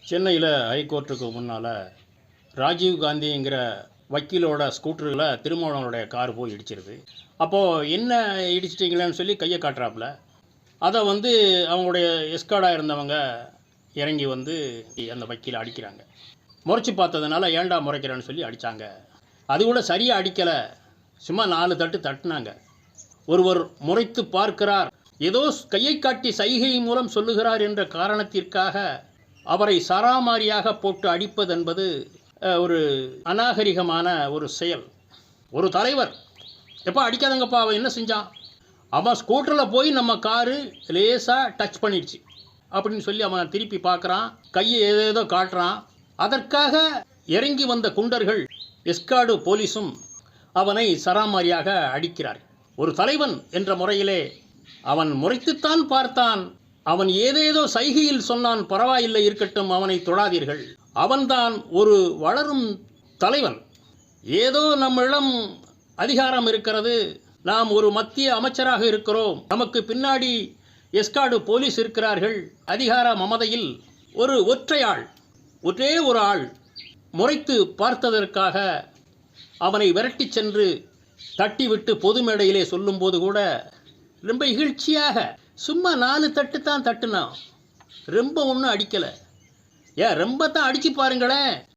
சென்னையில் ஹைகோர்ட்டுக்கு முன்னால் ராஜீவ் காந்திங்கிற வக்கீலோட ஸ்கூட்டரில் திருமாவளவனுடைய கார் போய் இடிச்சிருது. அப்போது என்ன இடிச்சிட்டிங்களேன்னு சொல்லி கையை காட்டுறாப்புல. அதை அவங்களுடைய எஸ்கார்டாக இருந்தவங்க இறங்கி அந்த வக்கீலை அடிக்கிறாங்க. முறைச்சி பார்த்ததுனால ஏன்டா முறைக்கிறேன்னு சொல்லி அடித்தாங்க. அது கூட சரியாக அடிக்கலை, சும்மா 4 தட்டு தட்டினாங்க. ஒருவர் முறைத்து பார்க்கிறார், ஏதோ கையை காட்டி சைகை மூலம் சொல்லுகிறார் என்ற காரணத்திற்காக அவரை சராமாரியாக போட்டு அடிப்பது என்பது ஒரு அநாகரிகமான ஒரு செயல். ஒரு தலைவர் எப்போ அடிக்காதங்கப்பா, அவன் என்ன செஞ்சான்? அவன் ஸ்கூட்டரில் போய் நம்ம காரு லேசாக டச் பண்ணிடுச்சு அப்படின்னு சொல்லி அவன் திருப்பி பார்க்குறான், கையை ஏதேதோ காட்டுறான். அதற்காக இறங்கி வந்த குண்டர்கள் எஸ்கார்டு போலீஸும் அவனை சராமாரியாக அடிக்கிறார். ஒரு தலைவன் என்ற முறையிலே அவன் முறைத்துத்தான் பார்த்தான். அவன் ஏதேதோ சைகையில் சொன்னான், பரவாயில்லை இருக்கட்டும், அவனை தொடாதீர்கள். அவன்தான் ஒரு வளரும் தலைவன். ஏதோ நம்மிடம் அதிகாரம் இருக்கிறது, நாம் ஒரு மத்திய அமைச்சராக இருக்கிறோம், நமக்கு பின்னாடி எஸ்கார்டு போலீஸ் இருக்கிறார்கள். அதிகார மமதையில் ஒரு ஒரே ஒரு ஆள் முறைத்து பார்த்ததற்காக அவனை விரட்டி சென்று தட்டிவிட்டு பொது மேடையிலே சொல்லும்போது கூட ரொம்ப இகழ்ச்சியாக சும்மா 4 தட்டு தான் தட்டுனான், ரொம்ப ஒன்றும் அடிக்கலை. ரொம்ப தான் அடித்து பாருங்களேன்.